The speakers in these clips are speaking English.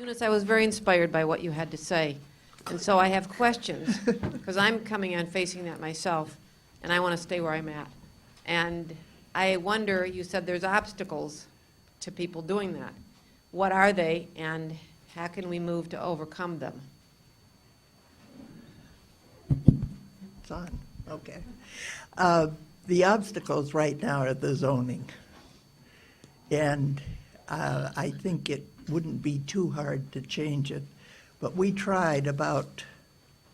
Eunice, I was very inspired by what you had to say, and so I have questions, because I'm coming on facing that myself, and I want to stay where I'm at. And I wonder, you said there's obstacles to people doing that. What are they, and how can we move to overcome them? It's on, okay. The obstacles right now are the zoning. And I think it wouldn't be too hard to change it. But we tried about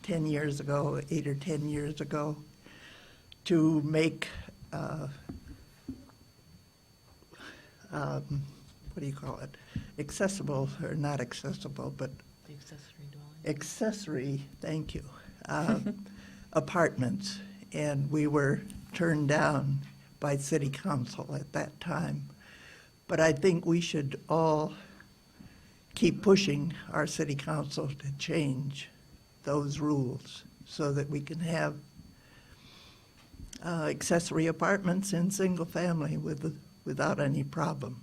10 years ago, 8 or 10 years ago, to make, what do you call it? Accessible, or not accessible, but The accessory dwelling. accessory, thank you, apartments. And we were turned down by city council at that time. But I think we should all keep pushing our city council to change those rules so that we can have accessory apartments in single family without any problems.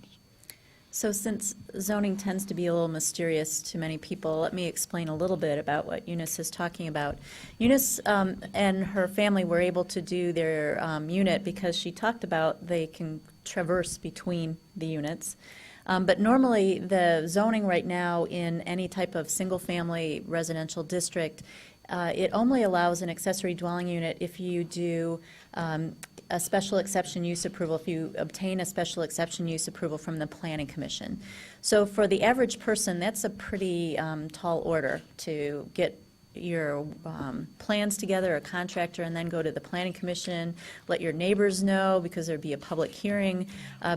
So since zoning tends to be a little mysterious to many people, let me explain a little bit about what Eunice is talking about. Eunice and her family were able to do their unit because she talked about they can traverse between the units. But normally, the zoning right now in any type of single-family residential district, it only allows an accessory dwelling unit if you do a special exception use approval, if you obtain a special exception use approval from the Planning Commission. So for the average person, that's a pretty tall order to get your plans together, a contractor, and then go to the Planning Commission, let your neighbors know, because there'd be a public hearing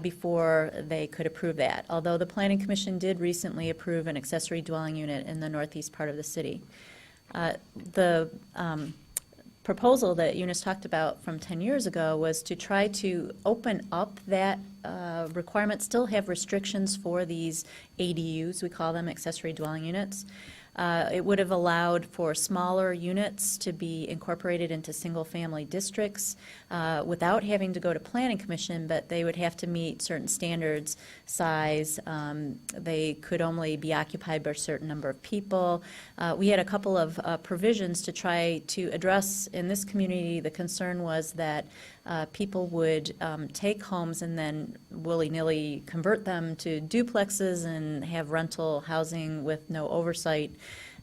before they could approve that. Although the Planning Commission did recently approve an accessory dwelling unit in the northeast part of the city. The proposal that Eunice talked about from 10 years ago was to try to open up that requirement, still have restrictions for these ADUs, we call them accessory dwelling units. It would have allowed for smaller units to be incorporated into single-family districts without having to go to Planning Commission, but they would have to meet certain standards, size. They could only be occupied by a certain number of people. We had a couple of provisions to try to address in this community. The concern was that people would take homes and then willy-nilly convert them to duplexes and have rental housing with no oversight.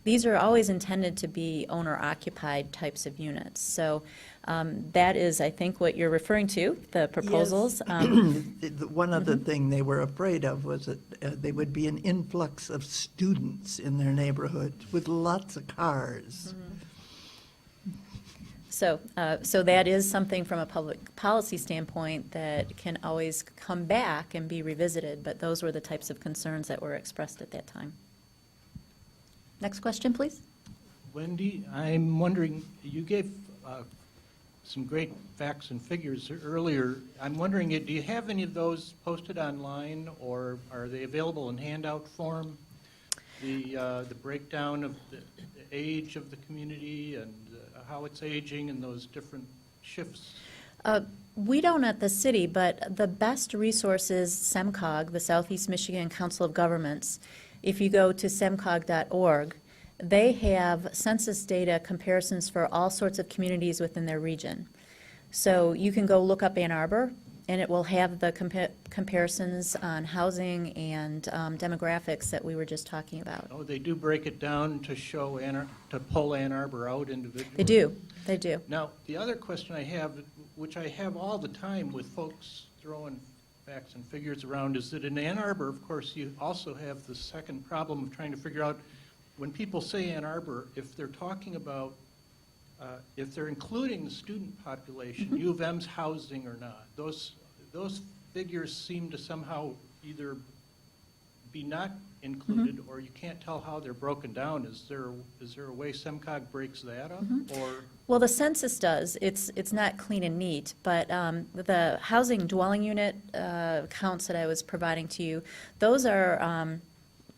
These are always intended to be owner-occupied types of units. So that is, I think, what you're referring to, the proposals. Yes. One other thing they were afraid of was that there would be an influx of students in their neighborhood with lots of cars. Mm-hmm. So that is something from a public policy standpoint that can always come back and be revisited, but those were the types of concerns that were expressed at that time. Next question, please. Wendy, I'm wondering, you gave some great facts and figures earlier. I'm wondering, do you have any of those posted online, or are they available in handout form? The breakdown of the age of the community and how it's aging and those different shifts? We don't at the city, but the best resource is SEMCOG, the Southeast Michigan Council of Governments. If you go to semcog.org, they have census data comparisons for all sorts of communities within their region. So you can go look up Ann Arbor, and it will have the comparisons on housing and demographics that we were just talking about. Oh, they do break it down to show to pull Ann Arbor out individually? They do. They do. Now, the other question I have, which I have all the time with folks throwing facts and figures around, is that in Ann Arbor, of course, you also have the second problem of trying to figure out, when people say Ann Arbor, if they're talking about, if they're including the student population, U of M's housing or not. Those figures seem to somehow either be not included, or you can't tell how they're broken down. Is there a way SEMCOG breaks that up? Or Well, the census does. It's not clean and neat, but the housing dwelling unit counts that I was providing to you, those are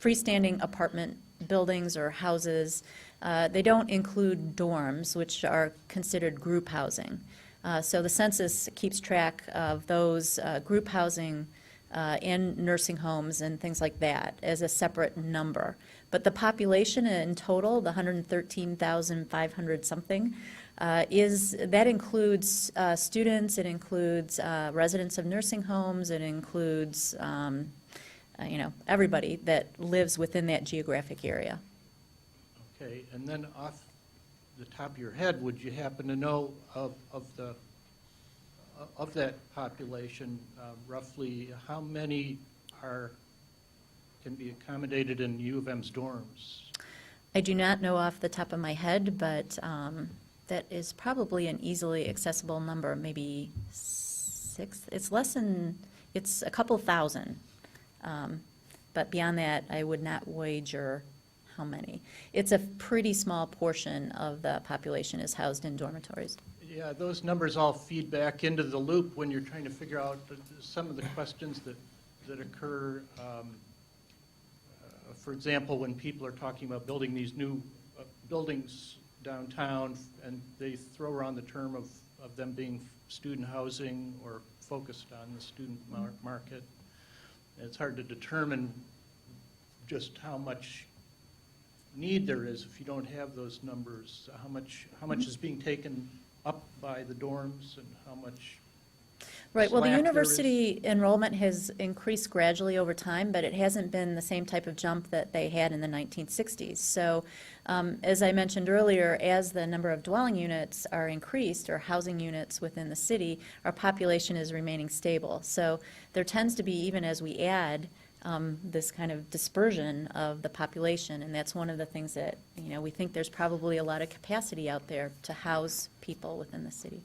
freestanding apartment buildings or houses. They don't include dorms, which are considered group housing. So the census keeps track of those group housing and nursing homes and things like that as a separate number. But the population in total, the 113,500 something, that includes students, it includes residents of nursing homes, it includes, everybody that lives within that geographic area. Okay, and then off the top of your head, would you happen to know of that population, roughly how many can be accommodated in U of M's dorms? I do not know off the top of my head, but that is probably an easily accessible number, maybe 6. It's a couple thousand. But beyond that, I would not wager how many. It's a pretty small portion of the population is housed in dormitories. Yeah, those numbers all feed back into the loop when you're trying to figure out some of the questions that occur. For example, when people are talking about building these new buildings downtown, and they throw around the term of them being student housing or focused on the student market. It's hard to determine just how much need there is if you don't have those numbers. How much is being taken up by the dorms and how much Right, well, the slack there university enrollment has increased gradually over time, but it hasn't been the same type of jump that they had in the 1960s. So, as I mentioned earlier, as the number of dwelling units are increased, or housing units within the city, our population is remaining stable. So there tends to be, even as we add, this kind of dispersion of the population, and that's one of the things that, we think there's probably a lot of capacity out there to house people within the city.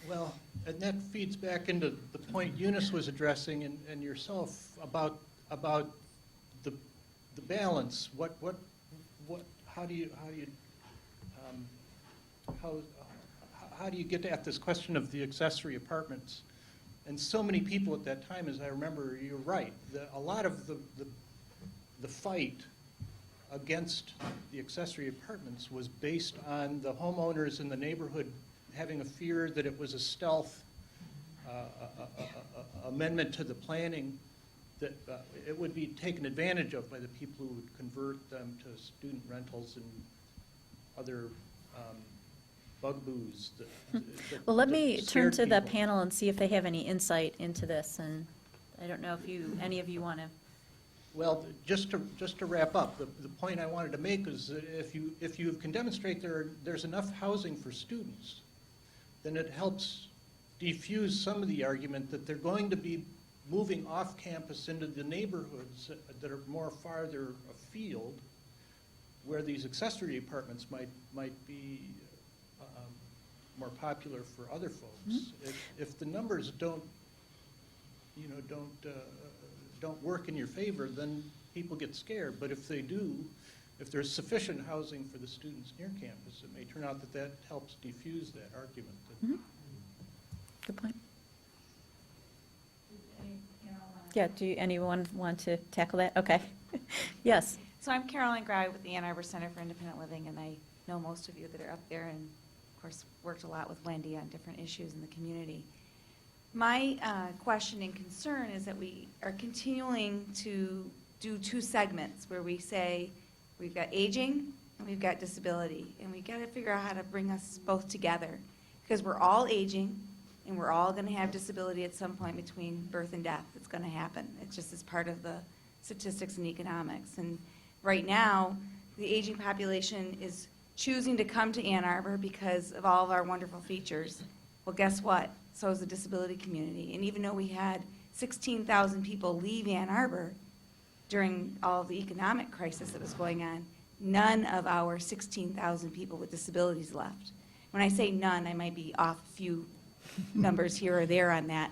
Well, and that feeds back into the point Eunice was addressing and yourself about the balance. How do you get at this question of the accessory apartments? And so many people at that time, as I remember, you're right. A lot of the fight against the accessory apartments was based on the homeowners in the neighborhood having a fear that it was a stealth amendment to the planning, that it would be taken advantage of by the people who would convert them to student rentals and other bugaboo's. Well, let me turn to the people. panel and see if they have any insight into this, and I don't know if any of you want to. Well, just to wrap up, the point I wanted to make is that if you can demonstrate there's enough housing for students, then it helps defuse some of the argument that they're going to be moving off campus into the neighborhoods that are more farther afield, where these accessory apartments might be more popular for other folks. Mm-hmm. If the numbers don't work in your favor, then people get scared. But if they do, if there's sufficient housing for the students near campus, it may turn out that helps defuse that argument. Mm-hmm. Good point. Yeah, anyone want to tackle that? Okay. Yes. So I'm Caroline Gry with the Ann Arbor Center for Independent Living, and I know most of you that are up there, and of course worked a lot with Wendy on different issues in the community. My question and concern is that we are continuing to do two segments where we say we've got aging and we've got disability, and we've got to figure out how to bring us both together, because we're all aging and we're all going to have disability at some point between birth and death. It's going to happen. It's just as part of the statistics and economics. And right now, the aging population is choosing to come to Ann Arbor because of all of our wonderful features. Well, guess what? So is the disability community. And even though we had 16,000 people leave Ann Arbor during all of the economic crisis that was going on, none of our 16,000 people with disabilities left. When I say none, I might be off a few numbers here or there on that.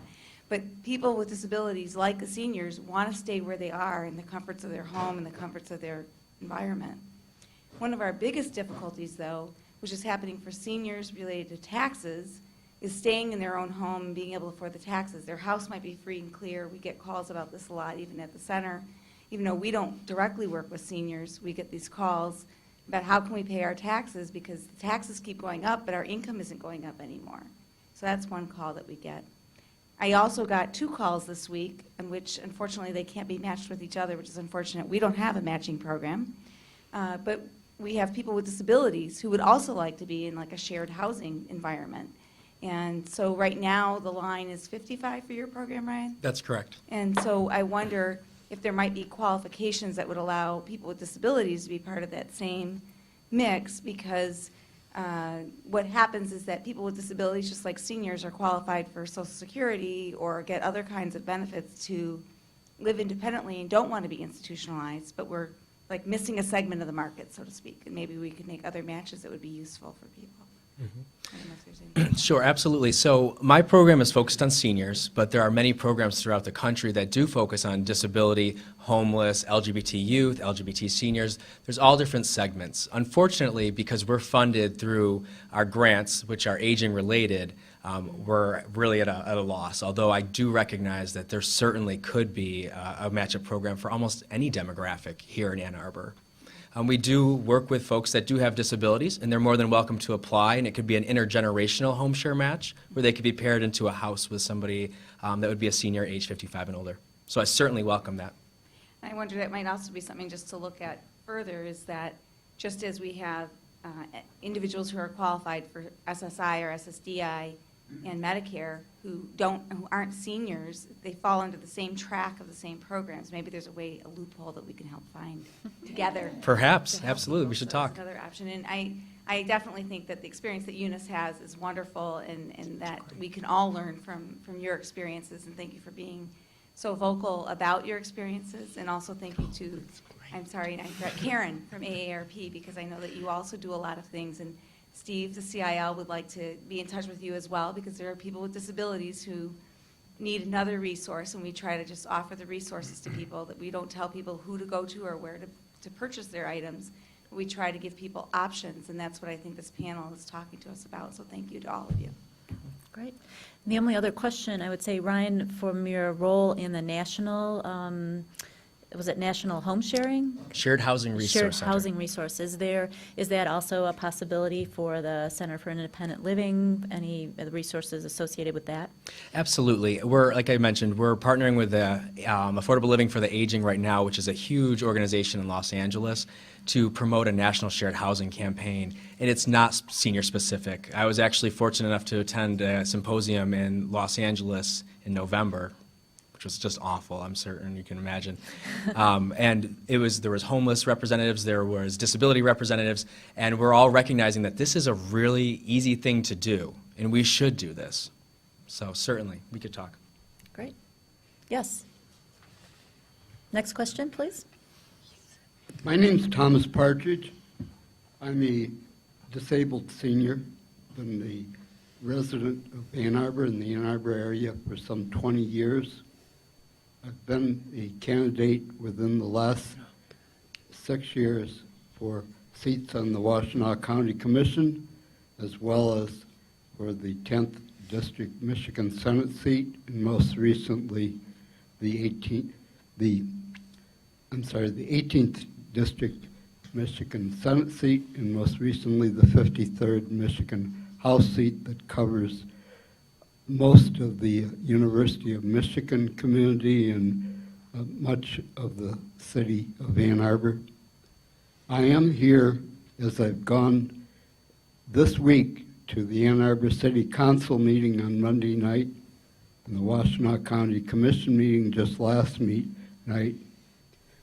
But people with disabilities, like the seniors, want to stay where they are in the comforts of their home and the comforts of their environment. One of our biggest difficulties, though, which is happening for seniors related to taxes, is staying in their own home and being able to afford the taxes. Their house might be free and clear. We get calls about this a lot, even at the center. Even though we don't directly work with seniors, we get these calls about how can we pay our taxes, because the taxes keep going up, but our income isn't going up anymore. So that's one call that we get. I also got 2 calls this week, in which unfortunately they can't be matched with each other, which is unfortunate. We don't have a matching program. But we have people with disabilities who would also like to be in like a shared housing environment. And so right now, the line is 55 for your program, Ryan? That's correct. And so I wonder if there might be qualifications that would allow people with disabilities to be part of that same mix, because what happens is that people with disabilities, just like seniors, are qualified for Social Security or get other kinds of benefits to live independently and don't want to be institutionalized, but we're like missing a segment of the market, so to speak, and maybe we could make other matches that would be useful for people. I don't know if there's anything. Sure, absolutely. So my program is focused on seniors, but there are many programs throughout the country that do focus on disability, homeless, LGBT youth, LGBT seniors. There's all different segments. Unfortunately, because we're funded through our grants, which are aging related, we're really at a loss, although I do recognize that there certainly could be a matchup program for almost any demographic here in Ann Arbor. We do work with folks that do have disabilities, and they're more than welcome to apply, and it could be an intergenerational HomeShare match where they could be paired into a house with somebody that would be a senior age 55 and older. So I certainly welcome that. I wonder that might also be something just to look at further, is that just as we have individuals who are qualified for SSI or SSDI and Medicare who aren't seniors, they fall under the same track of the same programs. Maybe there's a loophole that we can help find together. Perhaps, to help absolutely, people. we should So that's talk. another option. And I definitely think that the experience that Eunice has is wonderful, and that we can all learn from your experiences. And thank you for being so vocal about your experiences. And also thank you to, I'm sorry, I forgot Karen from AARP, because I know that you also do a lot of things. And Steve, the CIL, would like to be in touch with you as well, because there are people with disabilities who need another resource, and we try to just offer the resources to people. That we don't tell people who to go to or where to purchase their items. We try to give people options, and that's what I think this panel is talking to us about. So thank you to all of you. Great. And the only other question, I would say, Ryan, from your role in the national, was it National Home Sharing? Shared Housing Resource Shared Center. Housing Resource. Is that also a possibility for the Center for Independent Living? Any of the resources associated with that? Absolutely. Like I mentioned, we're partnering with the Affordable Living for the Aging right now, which is a huge organization in Los Angeles, to promote a national shared housing campaign, and it's not senior specific. I was actually fortunate enough to attend a symposium in Los Angeles in November, which was just awful, I'm certain you can imagine. And there was homeless representatives, there was disability representatives, and we're all recognizing that this is a really easy thing to do, and we should do this. So certainly, we could talk. Great. Yes. Next question, please. My name's Thomas Partridge. I'm a disabled senior, been a resident of Ann Arbor in the Ann Arbor area for some 20 years. I've been a candidate within the last 6 years for seats on the Washtenaw County Commission, as well as for the 10th District Michigan Senate seat, and most recently the 18th District Michigan Senate seat, and most recently the 53rd Michigan House seat that covers most of the University of Michigan community and much of the city of Ann Arbor. I am here as I've gone this week to the Ann Arbor City Council meeting on Monday night and the Washtenaw County Commission meeting just last night,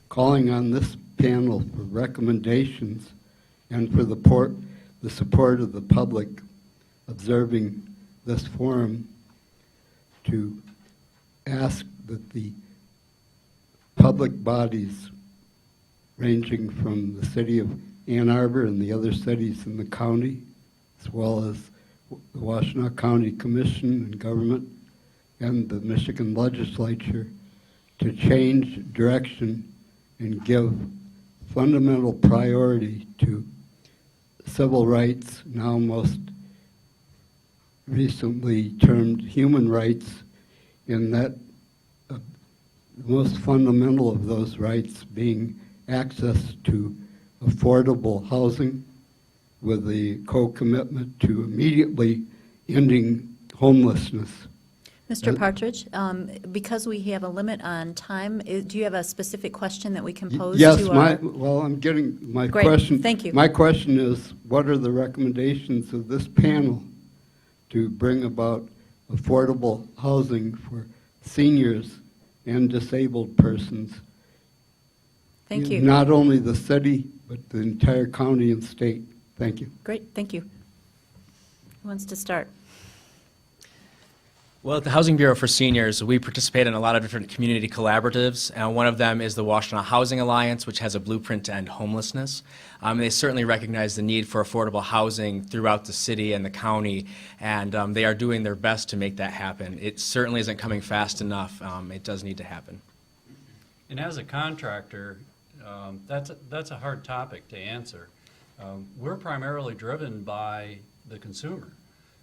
calling on this panel for recommendations and for the support of the public observing this forum, to ask that the public bodies ranging from the city of Ann Arbor and the other cities in the county, as well as the Washtenaw County Commission and government and the Michigan legislature, to change direction and give fundamental priority to civil rights, now most recently termed human rights, in that the most fundamental of those rights being access to affordable housing, with the co-commitment to immediately ending homelessness. Mr. Partridge, because we have a limit on time, do you have a specific question that we can pose to Yes, our? well, I'm getting my Great, question. thank you. My question is, what are the recommendations of this panel to bring about affordable housing for seniors and disabled persons? Thank you. Not only the city, but the entire county and state. Thank you. Great, thank you. Who wants to start? Well, at the Housing Bureau for Seniors, we participate in a lot of different community collaboratives, and one of them is the Washtenaw Housing Alliance, which has a blueprint to end homelessness. They certainly recognize the need for affordable housing throughout the city and the county, and they are doing their best to make that happen. It certainly isn't coming fast enough. It does need to happen. And as a contractor, that's a hard topic to answer. We're primarily driven by the consumer.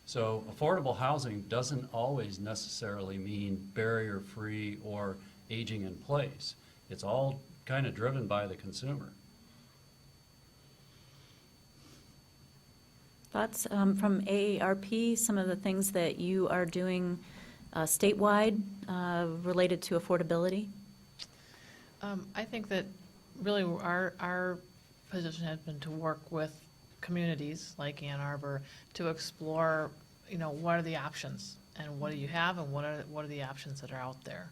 So affordable housing doesn't always necessarily mean barrier-free or aging in place. It's all kind of driven by the consumer. Thoughts from AARP, some of the things that you are doing statewide related to affordability? I think that really our position has been to work with communities like Ann Arbor to explore, what are the options and what do you have and what are the options that are out there.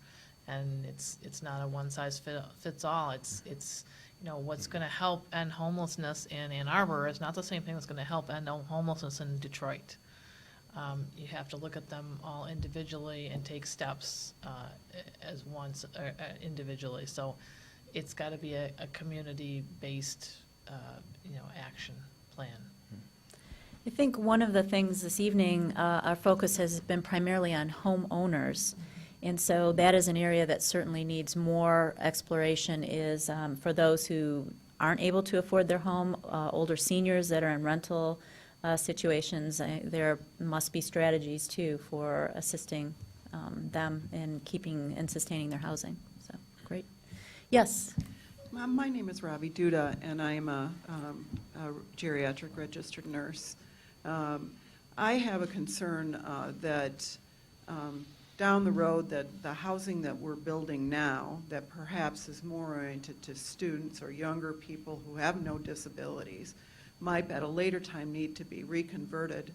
And it's not a one size fits all. It's what's going to help end homelessness in Ann Arbor is not the same thing that's going to help end homelessness in Detroit. You have to look at them all individually and take steps as once individually. So it's got to be a community-based, action plan. I think one of the things this evening, our focus has been primarily on homeowners. And so that is an area that certainly needs more exploration is for those who aren't able to afford their home, older seniors that are in rental situations. There must be strategies too for assisting them in keeping and sustaining their housing. So, great. Yes. My name is Ravi Duda, and I'm a geriatric registered nurse. I have a concern that down the road that the housing that we're building now that perhaps is more oriented to students or younger people who have no disabilities might at a later time need to be reconverted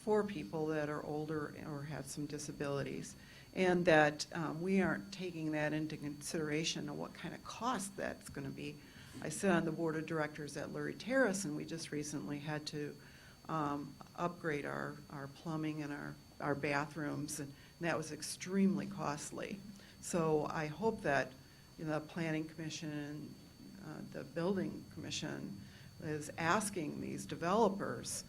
for people that are older or have some disabilities, and that we aren't taking that into consideration of what kind of cost that's going to be. I sit on the board of directors at Lurie Terrace, and we just recently had to upgrade our plumbing and our bathrooms, and that was extremely costly. So I hope that the Planning Commission and the Building Commission is asking these developers,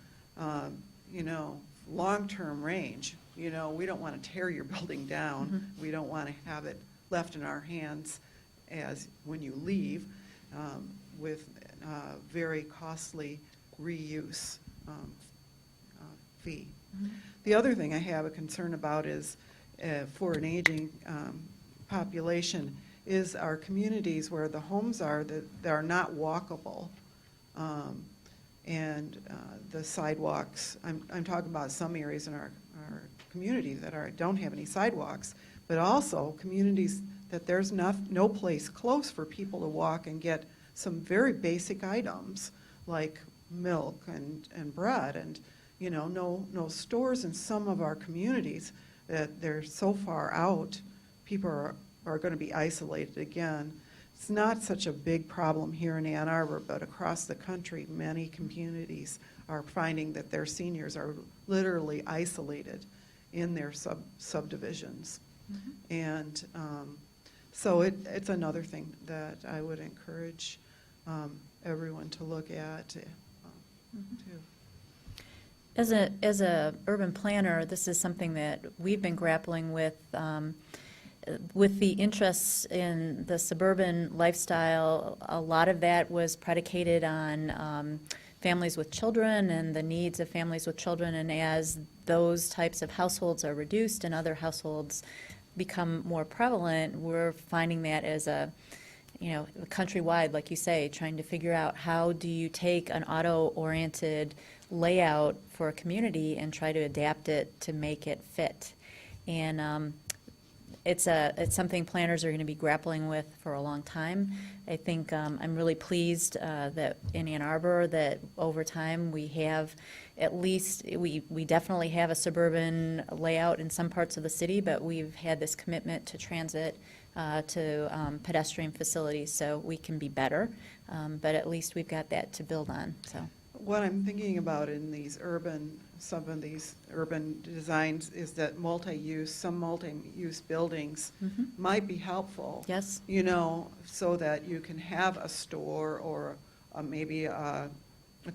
long-term range. We don't want to tear your building down. Mm-hmm. We don't want to have it left in our hands as when you leave with very costly reuse fee. Mm-hmm. The other thing I have a concern about is for an aging population is our communities where the homes are that are not walkable. And the sidewalks, I'm talking about some areas in our community that don't have any sidewalks, but also communities that there's no place close for people to walk and get some very basic items like milk and bread, and no stores in some of our communities that they're so far out, people are going to be isolated again. It's not such a big problem here in Ann Arbor, but across the country, many communities are finding that their seniors are literally isolated in their subdivisions. Mm-hmm. And so it's another thing that I would encourage everyone to look at too. As a urban planner, this is something that we've been grappling with the interests in the suburban lifestyle. A lot of that was predicated on families with children and the needs of families with children. And as those types of households are reduced and other households become more prevalent, we're finding that as a countrywide, like you say, trying to figure out how do you take an auto-oriented layout for a community and try to adapt it to make it fit. And it's something planners are going to be grappling with for a long time. I think I'm really pleased that in Ann Arbor that over time we have at least, we definitely have a suburban layout in some parts of the city, but we've had this commitment to transit, to pedestrian facilities, so we can be better. But at least we've got that to build on, so. What I'm thinking about in some of these urban designs is that some multi-use buildings might be helpful. Yes. You know, so that you can have a store or maybe a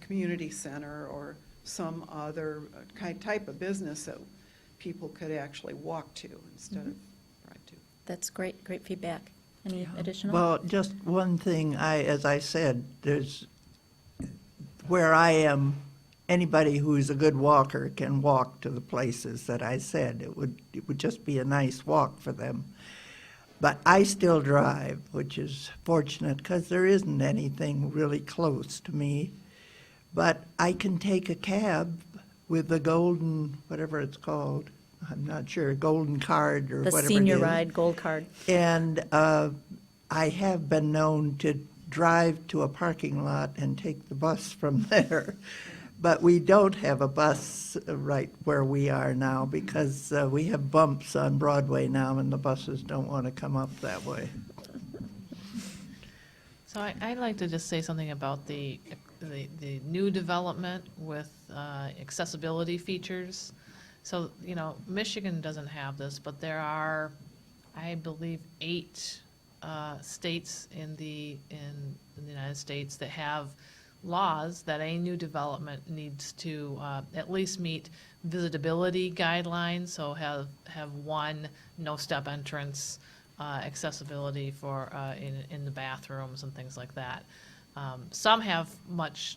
community center or some other type of business that people could actually walk to instead of ride to. That's great feedback. Any additional? Well, just one thing, as I said, there's, where I am, anybody who's a good walker can walk to the places that I said. It would just be a nice walk for them. But I still drive, which is fortunate because there isn't anything really close to me. But I can take a cab with the golden, whatever it's called, I'm not sure, golden card or The whatever it is. senior ride gold card. And I have been known to drive to a parking lot and take the bus from there. But we don't have a bus right where we are now because we have bumps on Broadway now and the buses don't want to come up that way. So I'd like to just say something about the new development with accessibility features. So, you know, Michigan doesn't have this, but there are, I believe, 8 states in the United States that have laws that a new development needs to at least meet visitability guidelines, so have one no-step entrance, accessibility for in the bathrooms and things like that. Some have much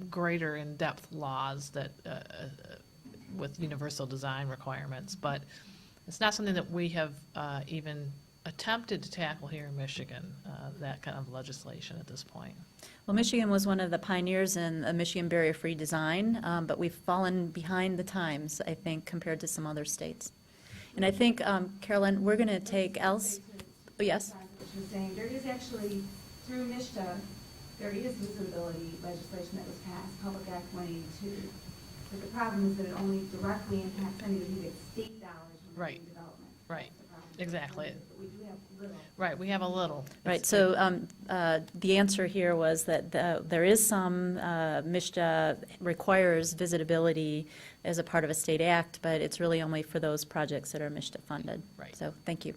greater in-depth laws that with universal design requirements, but it's not something that we have even attempted to tackle here in Michigan, that kind of legislation at this point. Well, Michigan was one of the pioneers in Michigan barrier-free design, but we've fallen behind the times, I think, compared to some other states. And I think, Carolyn, we're going to take else. Oh, yes? She was saying, there is actually, through NISTA, there is visibility legislation that was passed, Public Act 182. But the problem is that it only directly impacts anybody who gets state dollars from Right. urban development. Right. That's the problem. Exactly. But we do have little. Right, we have a little. Right, so the answer here was that there is some, MISTA requires visitability as a part of a state act, but it's really only for those projects that are MISTA funded. Right. So, thank you.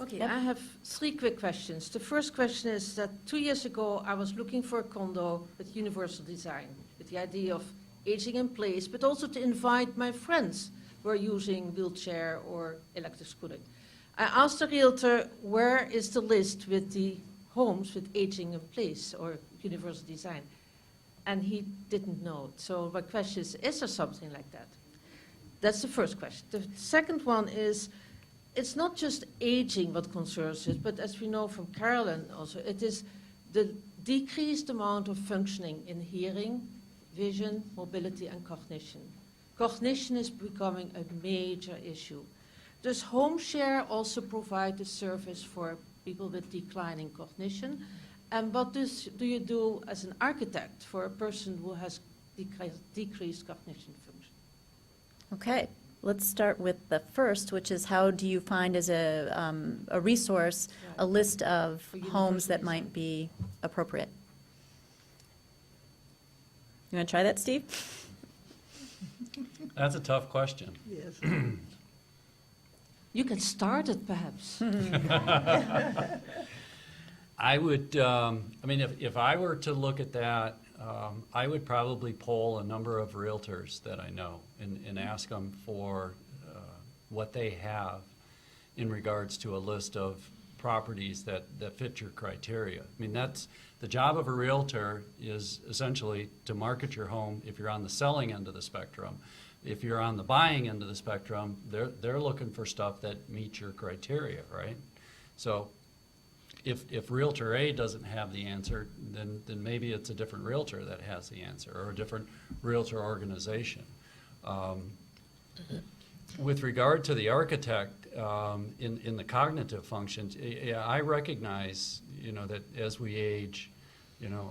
Okay, Yep. I have 3 quick questions. The first question is that 2 years ago, I was looking for a condo with universal design, with the idea of aging in place, but also to invite my friends who are using wheelchair or electric scooter. I asked the realtor, where is the list with the homes with aging in place or universal design? And he didn't know. So my question is there something like that? That's the first question. The second one is, it's not just aging what concerns us, but as we know from Carolyn also, it is the decreased amount of functioning in hearing, vision, mobility, and cognition. Cognition is becoming a major issue. Does HomeShare also provide a service for people with declining cognition? And what do you do as an architect for a person who has decreased cognition function? Okay, let's start with the first, which is how do you find as a resource a list of For universal homes that design. might be appropriate? You want to try that, Steve? That's a tough question. Yes. You can start it, perhaps. I would, I mean, if I were to look at that, I would probably poll a number of realtors that I know and ask them for what they have in regards to a list of properties that fit your criteria. I mean, that's, the job of a realtor is essentially to market your home if you're on the selling end of the spectrum. If you're on the buying end of the spectrum, they're looking for stuff that meets your criteria, right? So if Realtor A doesn't have the answer, then maybe it's a different realtor that has the answer, or a different realtor organization. With regard to the architect, in the cognitive functions, I recognize, that as we age,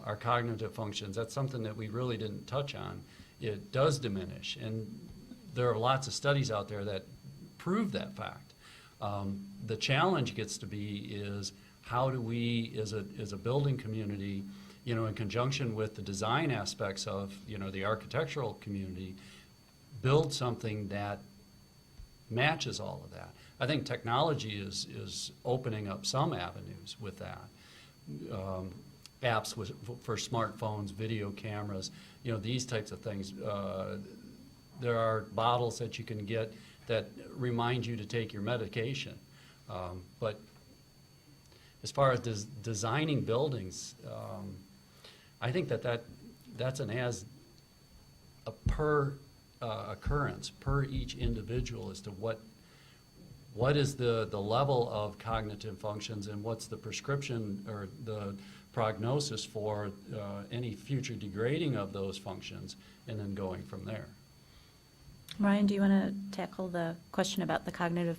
our cognitive functions, that's something that we really didn't touch on. It does diminish, and there are lots of studies out there that prove that fact. The challenge gets to be is how do we, as a building community, in conjunction with the design aspects of, the architectural community, build something that matches all of that. I think technology is opening up some avenues with that. Apps for smartphones, video cameras, these types of things. There are bottles that you can get that remind you to take your medication. But as far as designing buildings, I think that's a per occurrence, per each individual as to what is the level of cognitive functions and what's the prescription or the prognosis for any future degrading of those functions, and then going from there. Ryan, do you want to tackle the question about the cognitive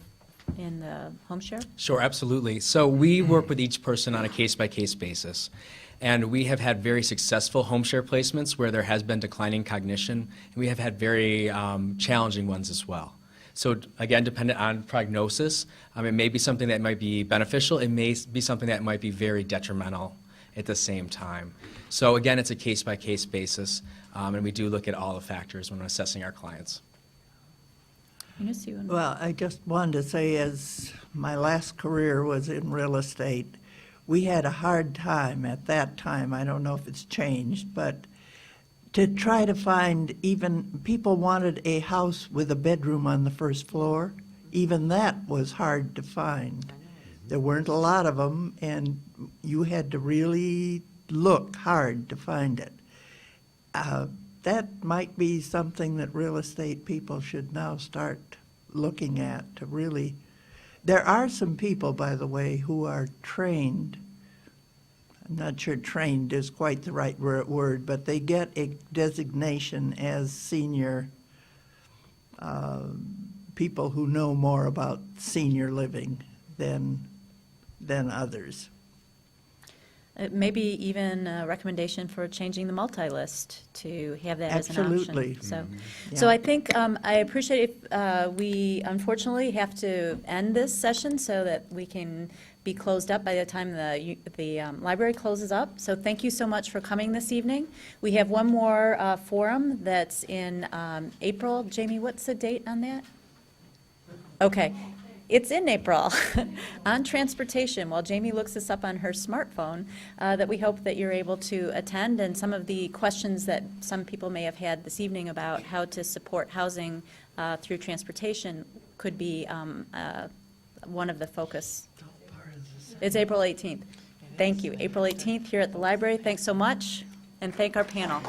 in the HomeShare? Sure, absolutely. So we work with each person on a case-by-case basis. And we have had very successful HomeShare placements where there has been declining cognition, and we have had very challenging ones as well. So again, dependent on prognosis, it may be something that might be beneficial, it may be something that might be very detrimental at the same time. So again, it's a case-by-case basis, and we do look at all the factors when assessing our clients. Eunice, you want to- Well, I just wanted to say, as my last career was in real estate, we had a hard time at that time, I don't know if it's changed, but to try to find, even people wanted a house with a bedroom on the first floor. Even that was hard to find. There weren't a lot of them, and you had to really look hard to find it. That might be something that real estate people should now start looking at to really. There are some people, by the way, who are trained. I'm not sure trained is quite the right word, but they get a designation as senior people who know more about senior living than others. Maybe even a recommendation for changing the multi-list to have that as an option. Absolutely. So I think I appreciate if we unfortunately have to end this session so that we can be closed up by the time the library closes up. So thank you so much for coming this evening. We have one more forum that's in April. Jamie, what's the date on that? Okay. It's in April on transportation. While Jamie looks this up on her smartphone, that we hope that you're able to attend, and some of the questions that some people may have had this evening about how to support housing through transportation could be one of the focus. It's April 18th. Thank you. April 18th here at the library. Thanks so much, and thank our panel.